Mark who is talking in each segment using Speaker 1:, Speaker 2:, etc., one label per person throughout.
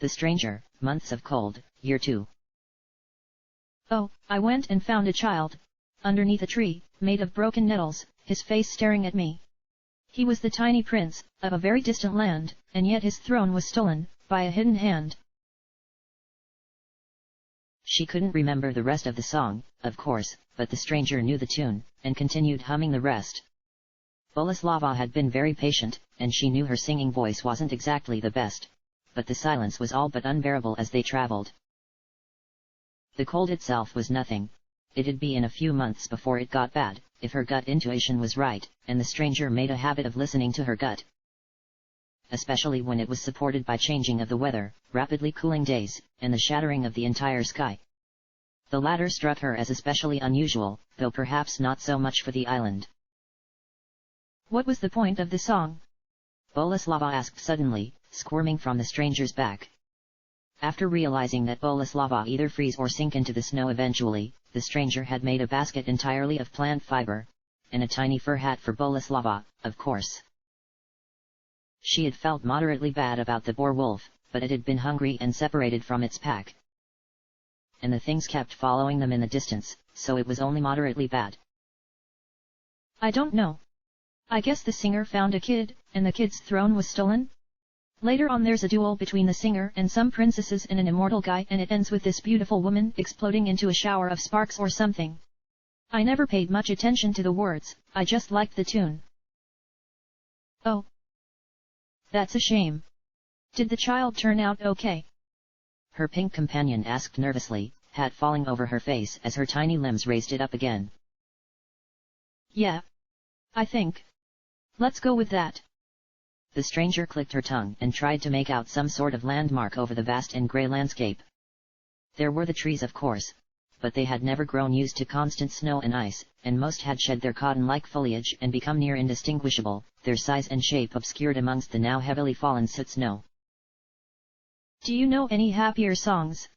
Speaker 1: The stranger, months of cold, year 2.
Speaker 2: Oh, I went and found a child. Underneath a tree, made of broken nettles, his face staring at me. He was the tiny prince, of a very distant land, and yet his throne was stolen, by a hidden hand.
Speaker 1: She couldn't remember the rest of the song, of course, but the stranger knew the tune, and continued humming the rest. Boleslava had been very patient, and she knew her singing voice wasn't exactly the best. But the silence was all but unbearable as they traveled. The cold itself was nothing. It'd be in a few months before it got bad, if her gut intuition was right, and the stranger made a habit of listening to her gut. Especially when it was supported by changing of the weather, rapidly cooling days, and the shattering of the entire sky. The latter struck her as especially unusual, though perhaps not so much for the island.
Speaker 2: What was the point of the song?
Speaker 1: Boleslava asked suddenly, squirming from the stranger's back. After realizing that Boleslava either freeze or sink into the snow eventually, the stranger had made a basket entirely of plant fiber, and a tiny fur hat for Boleslava, of course. She had felt moderately bad about the boar wolf, but it had been hungry and separated from its pack. And the things kept following them in the distance, so it was only moderately bad.
Speaker 2: I don't know. I guess the singer found a kid, and the kid's throne was stolen? Later on there's a duel between the singer and some princesses and an immortal guy, and it ends with this beautiful woman exploding into a shower of sparks or something. I never paid much attention to the words, I just liked the tune. Oh. That's a shame. Did the child turn out okay?
Speaker 1: Her pink companion asked nervously, hat falling over her face as her tiny limbs raised it up again.
Speaker 2: Yeah. I think. Let's go with that.
Speaker 1: The stranger clicked her tongue and tried to make out some sort of landmark over the vast and grey landscape. There were the trees, of course, but they had never grown used to constant snow and ice, and most had shed their cotton-like foliage and become near indistinguishable, their size and shape obscured amongst the now heavily fallen soot snow.
Speaker 2: Do you know any happier songs?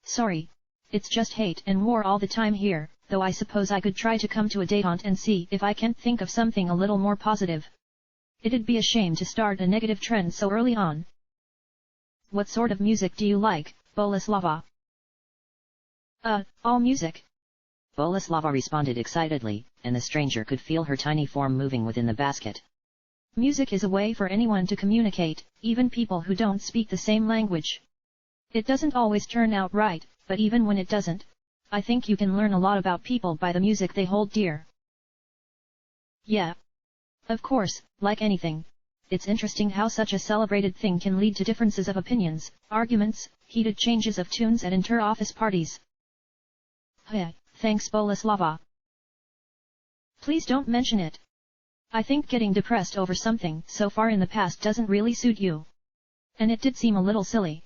Speaker 2: Sorry. It's just hate and war all the time here, though I suppose I could try to come to a detente and see if I can't think of something a little more positive. It'd be a shame to start a negative trend so early on. What sort of music do you like, Boleslava? All music.
Speaker 1: Boleslava responded excitedly, and the stranger could feel her tiny form moving within the basket.
Speaker 2: Music is a way for anyone to communicate, even people who don't speak the same language. It doesn't always turn out right, but even when it doesn't, I think you can learn a lot about people by the music they hold dear. Yeah. Of course, like anything. It's interesting how such a celebrated thing can lead to differences of opinions, arguments, heated changes of tunes at inter-office parties. Hey, thanks Boleslava. Please don't mention it. I think getting depressed over something so far in the past doesn't really suit you. And it did seem a little silly.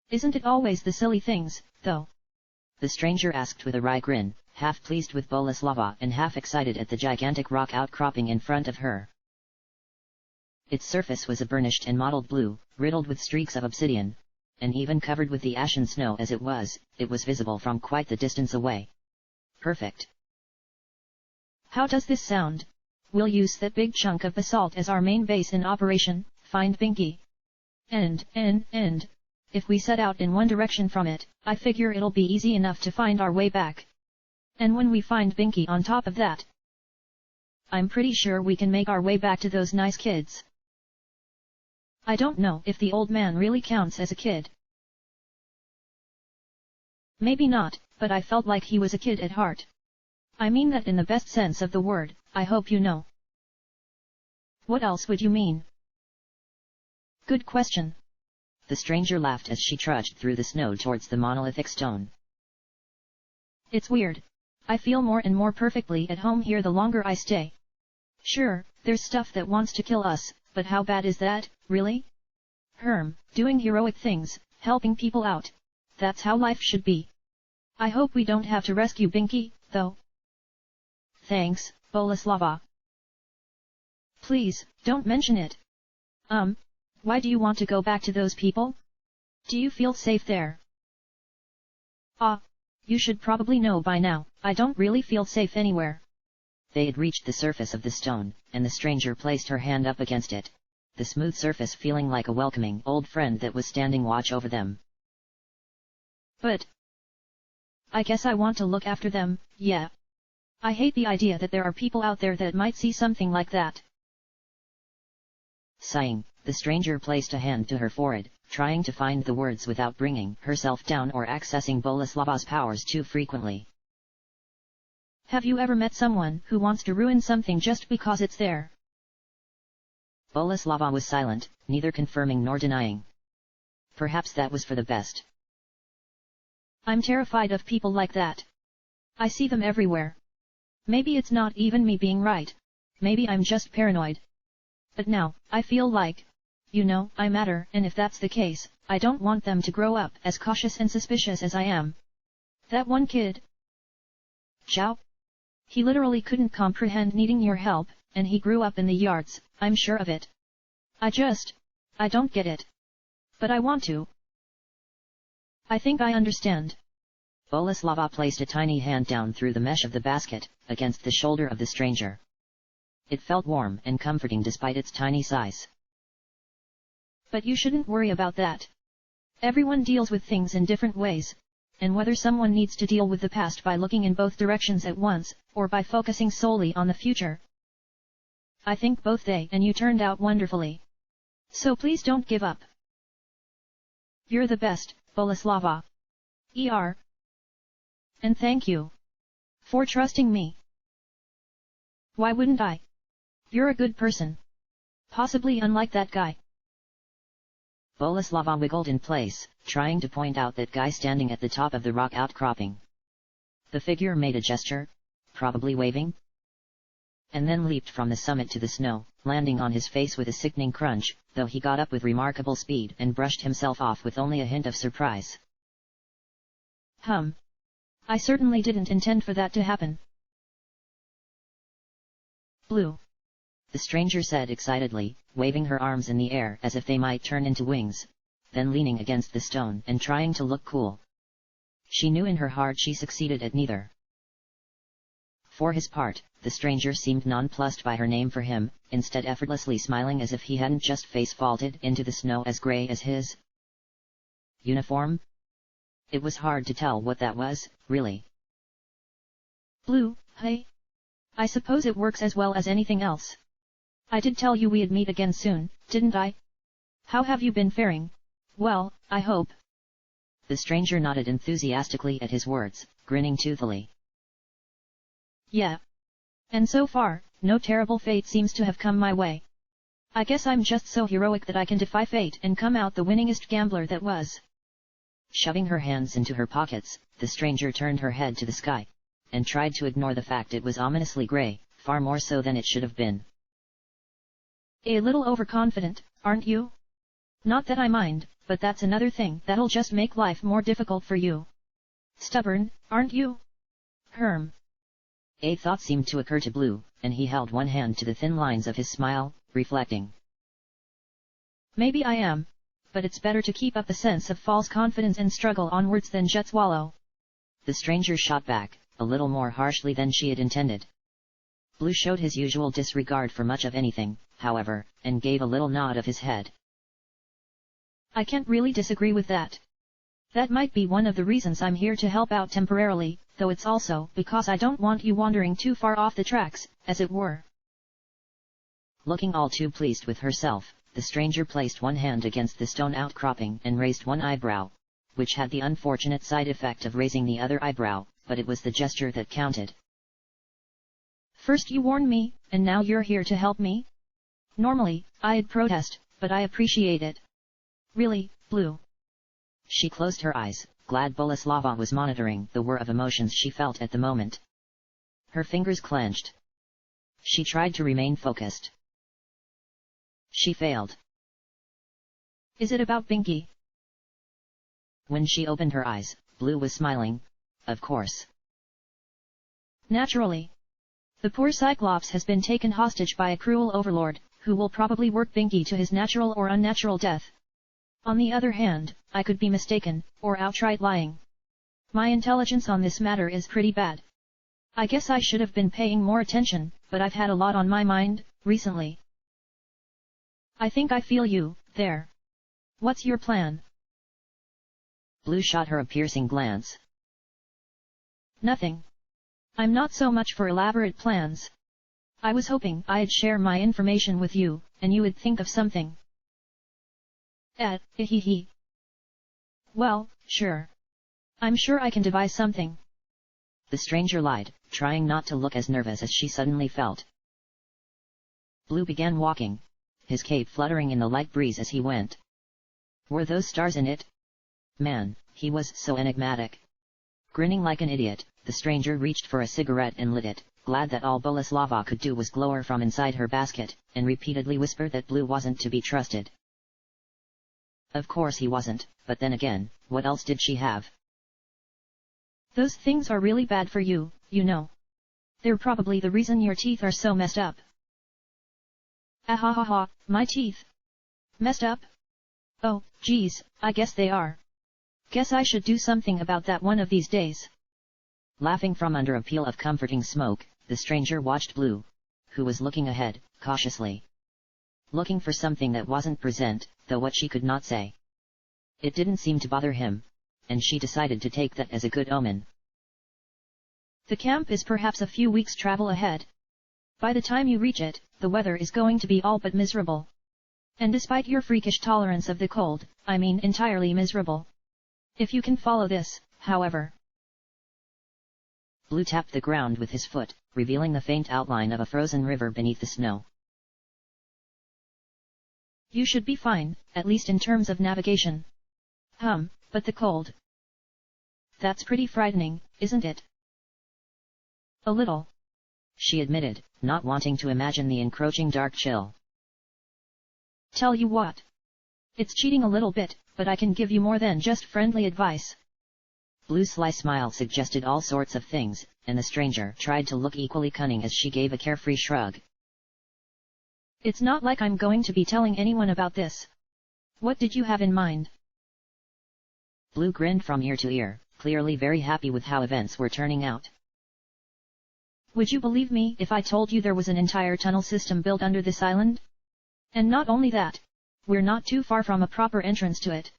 Speaker 2: Isn't it always the silly things, though?
Speaker 1: The stranger asked with a wry grin, half pleased with Boleslava and half excited at the gigantic rock outcropping in front of her. Its surface was a burnished and mottled blue, riddled with streaks of obsidian, and even covered with the ashen snow as it was visible from quite the distance away. Perfect.
Speaker 2: How does this sound? We'll use that big chunk of basalt as our main base in Operation Find Binky. And, if we set out in one direction from it, I figure it'll be easy enough to find our way back. And when we find Binky on top of that, I'm pretty sure we can make our way back to those nice kids. I don't know if the old man really counts as a kid. Maybe not, but I felt like he was a kid at heart. I mean that in the best sense of the word, I hope you know. What else would you mean? Good question.
Speaker 1: The stranger laughed as she trudged through the snow towards the monolithic stone.
Speaker 2: It's weird. I feel more and more perfectly at home here the longer I stay. Sure, there's stuff that wants to kill us, but how bad is that, really? Doing heroic things, helping people out. That's how life should be. I hope we don't have to rescue Binky, though. Thanks, Boleslava. Please, don't mention it. Why do you want to go back to those people? Do you feel safe there? You should probably know by now, I don't really feel safe anywhere.
Speaker 1: They had reached the surface of the stone, and the stranger placed her hand up against it. the smooth surface feeling like a welcoming old friend that was standing watch over them.
Speaker 2: But I guess I want to look after them, yeah. I hate the idea that there are people out there that might see something like that.
Speaker 1: Sighing, the stranger placed a hand to her forehead, trying to find the words without bringing herself down or accessing Boleslava's powers too frequently.
Speaker 2: Have you ever met someone who wants to ruin something just because it's there?
Speaker 1: Boleslava was silent, neither confirming nor denying. Perhaps that was for the best.
Speaker 2: I'm terrified of people like that. I see them everywhere. Maybe it's not even me being right. Maybe I'm just paranoid. But now, I feel like, I matter, and if that's the case, I don't want them to grow up as cautious and suspicious as I am. That one kid.
Speaker 1: Chow?
Speaker 2: He literally couldn't comprehend needing your help, and he grew up in the yards, I'm sure of it. I don't get it. But I want to. I think I understand.
Speaker 1: Boleslava placed a tiny hand down through the mesh of the basket, against the shoulder of the stranger. It felt warm and comforting despite its tiny size.
Speaker 2: But you shouldn't worry about that. Everyone deals with things in different ways, and whether someone needs to deal with the past by looking in both directions at once, or by focusing solely on the future. I think both they and you turned out wonderfully. So please don't give up. You're the best, Boleslava. And thank you for trusting me. Why wouldn't I? You're a good person. Possibly unlike that guy.
Speaker 1: Boleslava wiggled in place, trying to point out that guy standing at the top of the rock outcropping. The figure made a gesture, probably waving, and then leaped from the summit to the snow, landing on his face with a sickening crunch, though he got up with remarkable speed and brushed himself off with only a hint of surprise.
Speaker 2: I certainly didn't intend for that to happen. Blue.
Speaker 1: The stranger said excitedly, waving her arms in the air as if they might turn into wings, then leaning against the stone and trying to look cool. She knew in her heart she succeeded at neither. For his part, the stranger seemed nonplussed by her name for him, instead effortlessly smiling as if he hadn't just face-faulted into the snow as grey as his uniform. It was hard to tell what that was, really.
Speaker 2: Blue, hey? I suppose it works as well as anything else. I did tell you we'd meet again soon, didn't I? How have you been faring? Well, I hope.
Speaker 1: The stranger nodded enthusiastically at his words, grinning toothily.
Speaker 2: Yeah. And so far, no terrible fate seems to have come my way. I guess I'm just so heroic that I can defy fate and come out the winningest gambler that was.
Speaker 1: Shoving her hands into her pockets, the stranger turned her head to the sky, and tried to ignore the fact it was ominously grey, far more so than it should have been.
Speaker 2: A little overconfident, aren't you? Not that I mind, but that's another thing that'll just make life more difficult for you. Stubborn, aren't you?
Speaker 1: A thought seemed to occur to Blue, and he held one hand to the thin lines of his smile, reflecting.
Speaker 2: Maybe I am. But it's better to keep up a sense of false confidence and struggle onwards than just wallow.
Speaker 1: The stranger shot back, a little more harshly than she had intended. Blue showed his usual disregard for much of anything, however, and gave a little nod of his head.
Speaker 2: I can't really disagree with that. That might be one of the reasons I'm here to help out temporarily, though it's also because I don't want you wandering too far off the tracks, as it were.
Speaker 1: Looking all too pleased with herself, the stranger placed one hand against the stone outcropping and raised one eyebrow, which had the unfortunate side effect of raising the other eyebrow, but it was the gesture that counted.
Speaker 2: First you warned me, and now you're here to help me? Normally, I'd protest, but I appreciate it. Really, Blue.
Speaker 1: She closed her eyes, glad Boleslava was monitoring the whir of emotions she felt at the moment. Her fingers clenched. She tried to remain focused. She failed.
Speaker 2: Is it about Binky?
Speaker 1: When she opened her eyes, Blue was smiling, of course.
Speaker 2: Naturally. The poor Cyclops has been taken hostage by a cruel overlord, who will probably work Binky to his natural or unnatural death. On the other hand, I could be mistaken, or outright lying. My intelligence on this matter is pretty bad. I guess I should have been paying more attention, but I've had a lot on my mind, recently. I think I feel you, there. What's your plan?
Speaker 1: Blue shot her a piercing glance.
Speaker 2: Nothing. I'm not so much for elaborate plans. I was hoping I'd share my information with you, and you would think of something. Hee. Well, sure. I'm sure I can devise something.
Speaker 1: The stranger lied, trying not to look as nervous as she suddenly felt. Blue began walking, his cape fluttering in the light breeze as he went. Were those stars in it? Man, he was so enigmatic. Grinning like an idiot, the stranger reached for a cigarette and lit it, glad that all Boleslava could do was glow her from inside her basket, and repeatedly whisper that Blue wasn't to be trusted. Of course he wasn't, but then again, what else did she have?
Speaker 2: Those things are really bad for you, you know. They're probably the reason your teeth are so messed up. Ahahaha, my teeth. Messed up? Oh, geez, I guess they are. Guess I should do something about that one of these days.
Speaker 1: Laughing from under a peel of comforting smoke, the stranger watched Blue, who was looking ahead, cautiously. Looking for something that wasn't present, though what she could not say. It didn't seem to bother him, and she decided to take that as a good omen.
Speaker 2: The camp is perhaps a few weeks' travel ahead. By the time you reach it, the weather is going to be all but miserable. And despite your freakish tolerance of the cold, I mean entirely miserable. If you can follow this, however.
Speaker 1: Blue tapped the ground with his foot, revealing the faint outline of a frozen river beneath the snow.
Speaker 2: You should be fine, at least in terms of navigation. But the cold. That's pretty frightening, isn't it? A little.
Speaker 1: She admitted, not wanting to imagine the encroaching dark chill.
Speaker 2: Tell you what. It's cheating a little bit, but I can give you more than just friendly advice.
Speaker 1: Blue's sly smile suggested all sorts of things, and the stranger tried to look equally cunning as she gave a carefree shrug.
Speaker 2: It's not like I'm going to be telling anyone about this. What did you have in mind?
Speaker 1: Blue grinned from ear to ear, clearly very happy with how events were turning out.
Speaker 2: Would you believe me if I told you there was an entire tunnel system built under this island? And not only that, we're not too far from a proper entrance to it.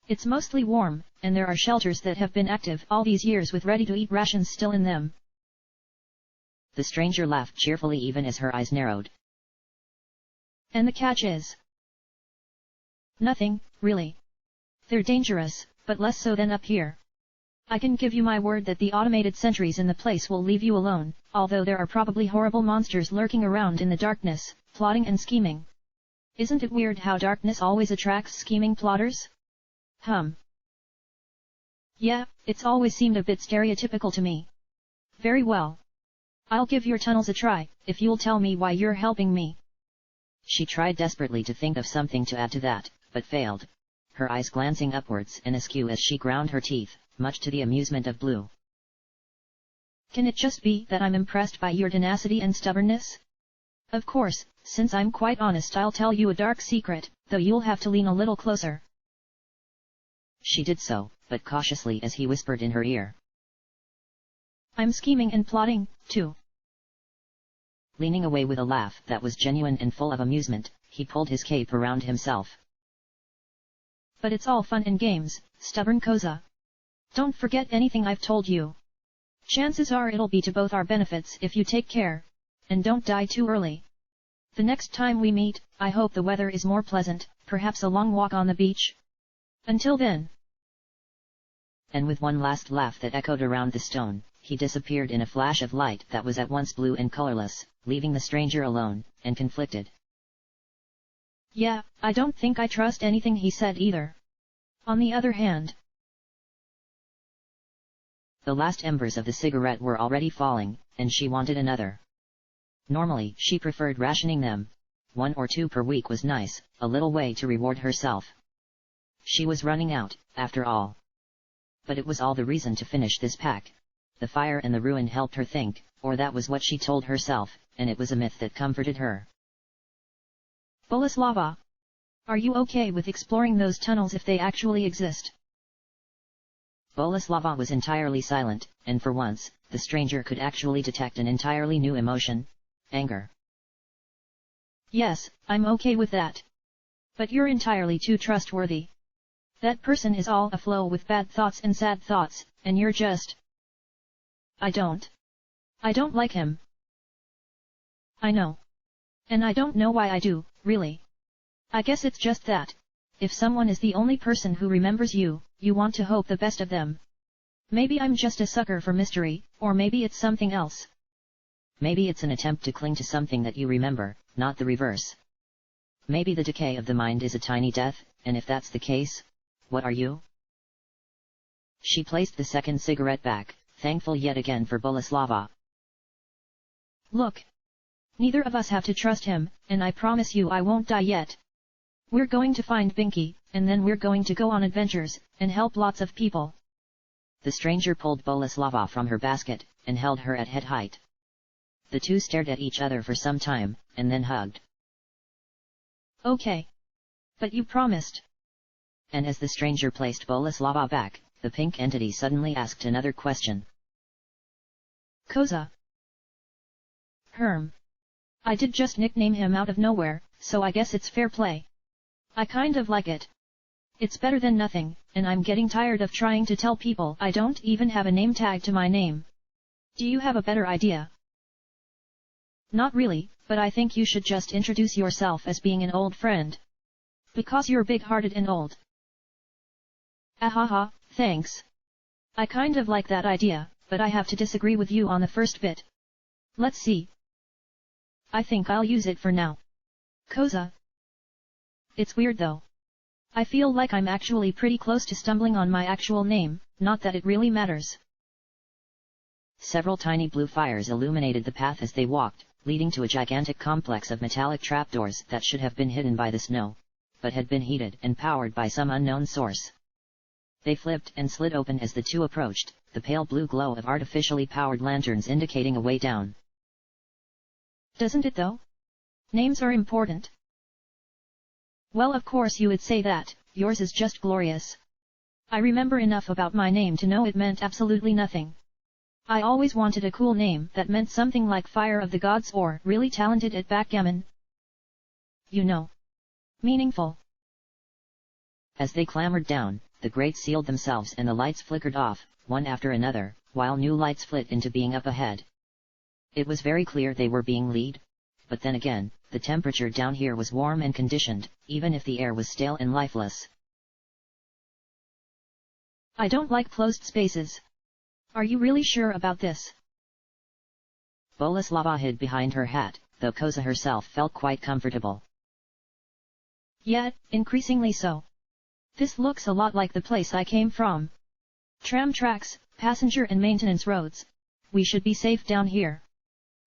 Speaker 2: It's mostly warm, and there are shelters that have been active all these years with ready-to-eat rations still in them.
Speaker 1: The stranger laughed cheerfully even as her eyes narrowed.
Speaker 2: And the catch is? Nothing, really. They're dangerous, but less so than up here. I can give you my word that the automated sentries in the place will leave you alone, although there are probably horrible monsters lurking around in the darkness, plotting and scheming. Isn't it weird how darkness always attracts scheming plotters? Yeah, it's always seemed a bit stereotypical to me. Very well. I'll give your tunnels a try, if you'll tell me why you're helping me.
Speaker 1: She tried desperately to think of something to add to that, but failed, her eyes glancing upwards and askew as she ground her teeth, much to the amusement of Blue.
Speaker 2: Can it just be that I'm impressed by your tenacity and stubbornness? Of course, since I'm quite honest, I'll tell you a dark secret, though you'll have to lean a little closer.
Speaker 1: She did so, but cautiously as he whispered in her ear.
Speaker 2: I'm scheming and plotting, too.
Speaker 1: Leaning away with a laugh that was genuine and full of amusement, he pulled his cape around himself.
Speaker 2: But it's all fun and games, stubborn Koza. Don't forget anything I've told you. Chances are it'll be to both our benefits if you take care, and don't die too early. The next time we meet, I hope the weather is more pleasant, perhaps a long walk on the beach. Until then.
Speaker 1: And with one last laugh that echoed around the stone, he disappeared in a flash of light that was at once blue and colorless, leaving the stranger alone, and conflicted.
Speaker 2: Yeah, I don't think I trust anything he said either. On the other hand.
Speaker 1: The last embers of the cigarette were already falling, and she wanted another. Normally, she preferred rationing them. 1 or 2 per week was nice, a little way to reward herself. She was running out, after all. But it was all the reason to finish this pack. The fire and the ruin helped her think, or that was what she told herself, and it was a myth that comforted her.
Speaker 2: Boleslava, are you okay with exploring those tunnels if they actually exist?
Speaker 1: Boleslava was entirely silent, and for once, the stranger could actually detect an entirely new emotion: anger.
Speaker 2: Yes, I'm okay with that, But you're entirely too trustworthy. That person is all aflow with bad thoughts and sad thoughts, and you're just... I don't like him. I know. And I don't know why I do, really. I guess it's just that, if someone is the only person who remembers you, you want to hope the best of them. Maybe I'm just a sucker for mystery, or maybe it's something else.
Speaker 1: Maybe it's an attempt to cling to something that you remember, not the reverse. Maybe the decay of the mind is a tiny death, and if that's the case, what are you? She placed the second cigarette back, thankful yet again for Boleslava.
Speaker 2: Look. Neither of us have to trust him, and I promise you I won't die yet. We're going to find Binky, and then we're going to go on adventures, and help lots of people.
Speaker 1: The stranger pulled Boleslava from her basket, and held her at head height. The two stared at each other for some time, and then hugged.
Speaker 2: Okay. But you promised.
Speaker 1: And as the stranger placed Boleslava back, the pink entity suddenly asked another question.
Speaker 2: Koza. I did just nickname him out of nowhere, so I guess it's fair play. I kind of like it. It's better than nothing, and I'm getting tired of trying to tell people I don't even have a name tag to my name. Do you have a better idea? Not really, but I think you should just introduce yourself as being an old friend. Because you're big-hearted and old. Ahaha, thanks. I kind of like that idea, but I have to disagree with you on the first bit. Let's see. I think I'll use it for now. Koza. It's weird though. I feel like I'm actually pretty close to stumbling on my actual name, not that it really matters.
Speaker 1: Several tiny blue fires illuminated the path as they walked, leading to a gigantic complex of metallic trapdoors that should have been hidden by the snow, but had been heated and powered by some unknown source. They flipped and slid open as the two approached, the pale blue glow of artificially powered lanterns indicating a way down.
Speaker 2: Doesn't it though? Names are important. Well, of course you would say that, yours is just glorious. I remember enough about my name to know it meant absolutely nothing. I always wanted a cool name that meant something like Fire of the Gods or really talented at backgammon. You know. Meaningful.
Speaker 1: As they clambered down, the grates sealed themselves and the lights flickered off, one after another, while new lights flit into being up ahead. It was very clear they were being led, but then again, the temperature down here was warm and conditioned, even if the air was stale and lifeless.
Speaker 2: I don't like closed spaces. Are you really sure about this?
Speaker 1: Boleslava hid behind her hat, though Koza herself felt quite comfortable.
Speaker 2: Yeah, increasingly so. This looks a lot like the place I came from. Tram tracks, passenger and maintenance roads. We should be safe down here.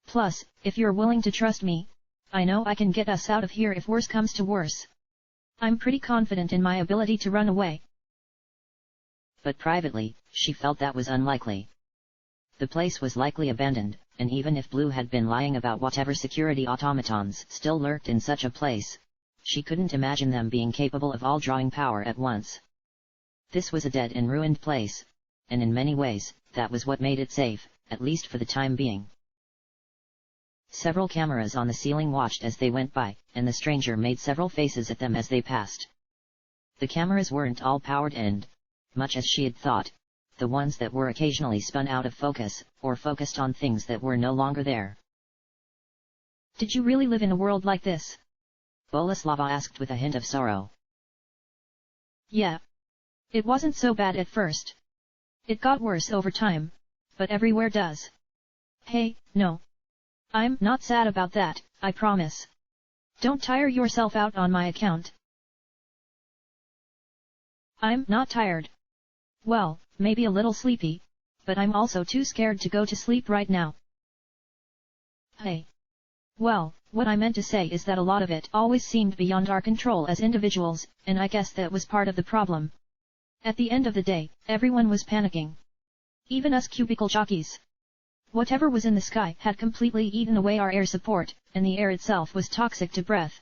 Speaker 2: Plus, if you're willing to trust me, I know I can get us out of here if worse comes to worse. I'm pretty confident in my ability to run away.
Speaker 1: But privately, she felt that was unlikely. The place was likely abandoned, and even if Blue had been lying about whatever security automatons still lurked in such a place, she couldn't imagine them being capable of all drawing power at once. This was a dead and ruined place, and in many ways, that was what made it safe, at least for the time being. Several cameras on the ceiling watched as they went by, and the stranger made several faces at them as they passed. The cameras weren't all powered and, much as she had thought, the ones that were occasionally spun out of focus, or focused on things that were no longer there.
Speaker 2: Did you really live in a world like this?
Speaker 1: Boleslava asked with a hint of sorrow.
Speaker 2: Yeah. It wasn't so bad at first. It got worse over time, but everywhere does. Hey, no. I'm not sad about that, I promise. Don't tire yourself out on my account. I'm not tired. Well, maybe a little sleepy, but I'm also too scared to go to sleep right now. Hey. Well, what I meant to say is that a lot of it always seemed beyond our control as individuals, and I guess that was part of the problem. At the end of the day, everyone was panicking. Even us cubicle jockeys. Whatever was in the sky had completely eaten away our air support, and the air itself was toxic to breath.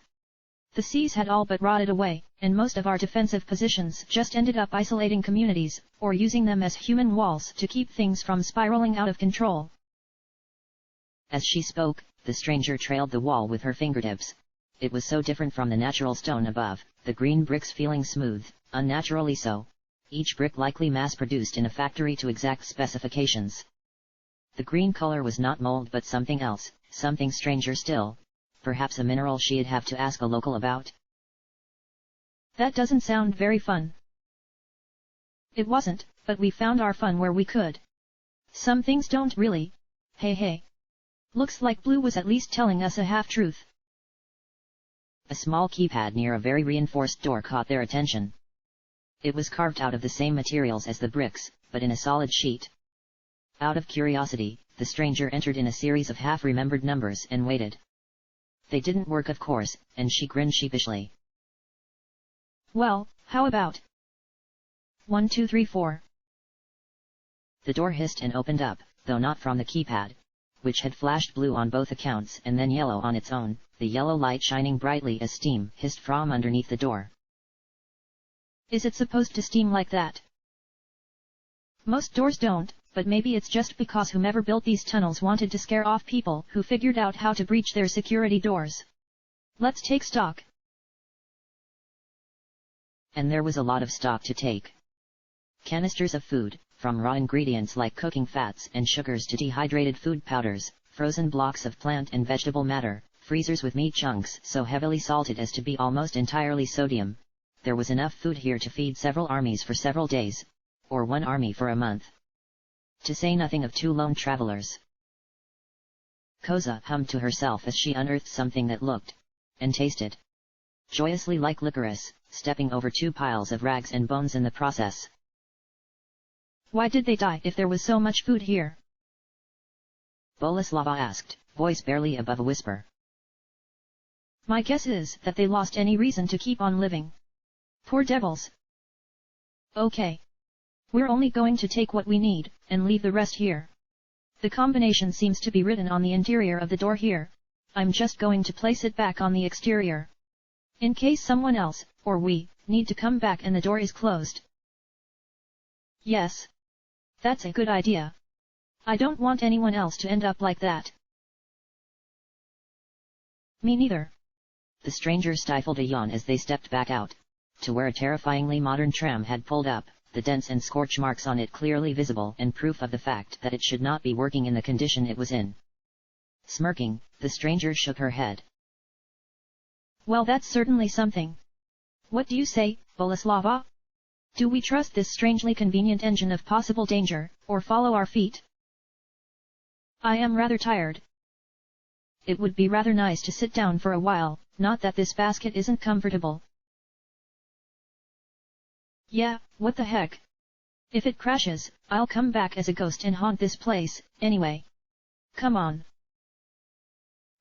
Speaker 2: The seas had all but rotted away, and most of our defensive positions just ended up isolating communities, or using them as human walls to keep things from spiraling out of control.
Speaker 1: As she spoke, the stranger trailed the wall with her fingertips, It was so different from the natural stone above, the green bricks feeling smooth, unnaturally so, each brick likely mass-produced in a factory to exact specifications. The green color was not mold but something else, something stranger still, perhaps a mineral she'd have to ask a local about.
Speaker 2: That doesn't sound very fun. It wasn't, but we found our fun where we could. Some things don't really. Hey. Looks like Blue was at least telling us a half-truth.
Speaker 1: A small keypad near a very reinforced door caught their attention. It was carved out of the same materials as the bricks, but in a solid sheet. Out of curiosity, the stranger entered in a series of half-remembered numbers and waited. They didn't work of course, and she grinned sheepishly.
Speaker 2: Well, how about 1 2 3 4?
Speaker 1: The door hissed and opened up, though not from the keypad, which had flashed blue on both accounts and then yellow on its own, the yellow light shining brightly as steam hissed from underneath the door.
Speaker 2: Is it supposed to steam like that? Most doors don't, but maybe it's just because whomever built these tunnels wanted to scare off people who figured out how to breach their security doors. Let's take stock.
Speaker 1: And there was a lot of stock to take. Canisters of food, from raw ingredients like cooking fats and sugars to dehydrated food powders, frozen blocks of plant and vegetable matter, freezers with meat chunks so heavily salted as to be almost entirely sodium. There was enough food here to feed several armies for several days, or one army for a month. To say nothing of 2 lone travelers. Koza hummed to herself as she unearthed something that looked and tasted joyously like licorice, stepping over 2 piles of rags and bones in the process.
Speaker 2: Why did they die if there was so much food here?
Speaker 1: Boleslava asked, voice barely above a whisper.
Speaker 2: My guess is that they lost any reason to keep on living. Poor devils. Okay. We're only going to take what we need, and leave the rest here. The combination seems to be written on the interior of the door here. I'm just going to place it back on the exterior. In case someone else, or we, need to come back and the door is closed. Yes. That's a good idea. I don't want anyone else to end up like that. Me neither.
Speaker 1: The stranger stifled a yawn as they stepped back out, to where a terrifyingly modern tram had pulled up, the dents and scorch marks on it clearly visible and proof of the fact that it should not be working in the condition it was in. Smirking, the stranger shook her head.
Speaker 2: Well, that's certainly something. What do you say, Boleslava? Do we trust this strangely convenient engine of possible danger, or follow our feet? I am rather tired. It would be rather nice to sit down for a while, not that this basket isn't comfortable. Yeah, what the heck? If it crashes, I'll come back as a ghost and haunt this place, anyway. Come on.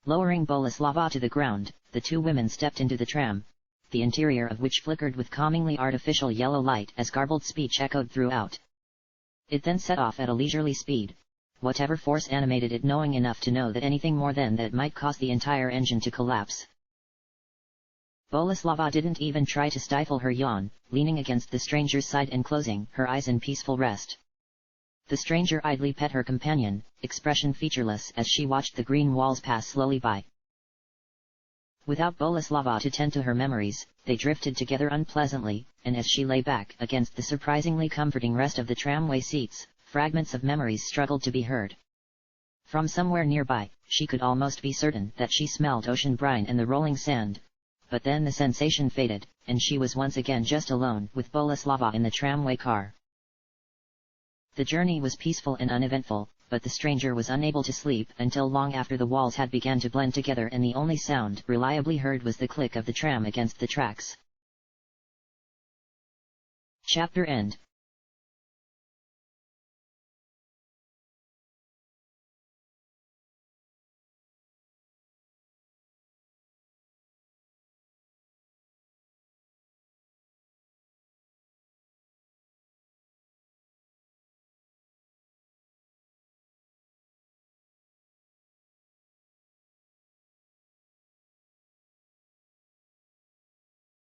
Speaker 1: Lowering Boleslava to the ground, the 2 women stepped into the tram, the interior of which flickered with calmingly artificial yellow light as garbled speech echoed throughout. It then set off at a leisurely speed, whatever force animated it knowing enough to know that anything more than that might cause the entire engine to collapse. Boleslava didn't even try to stifle her yawn, leaning against the stranger's side and closing her eyes in peaceful rest. The stranger idly pet her companion, expression featureless as she watched the green walls pass slowly by. Without Boleslava to tend to her memories, they drifted together unpleasantly, and as she lay back against the surprisingly comforting rest of the tramway seats, fragments of memories struggled to be heard. From somewhere nearby, she could almost be certain that she smelled ocean brine and the rolling sand. But then the sensation faded, and she was once again just alone with Boleslava in the tramway car. The journey was peaceful and uneventful, but the stranger was unable to sleep until long after the walls had begun to blend together and the only sound reliably heard was the click of the tram against the tracks. Chapter end.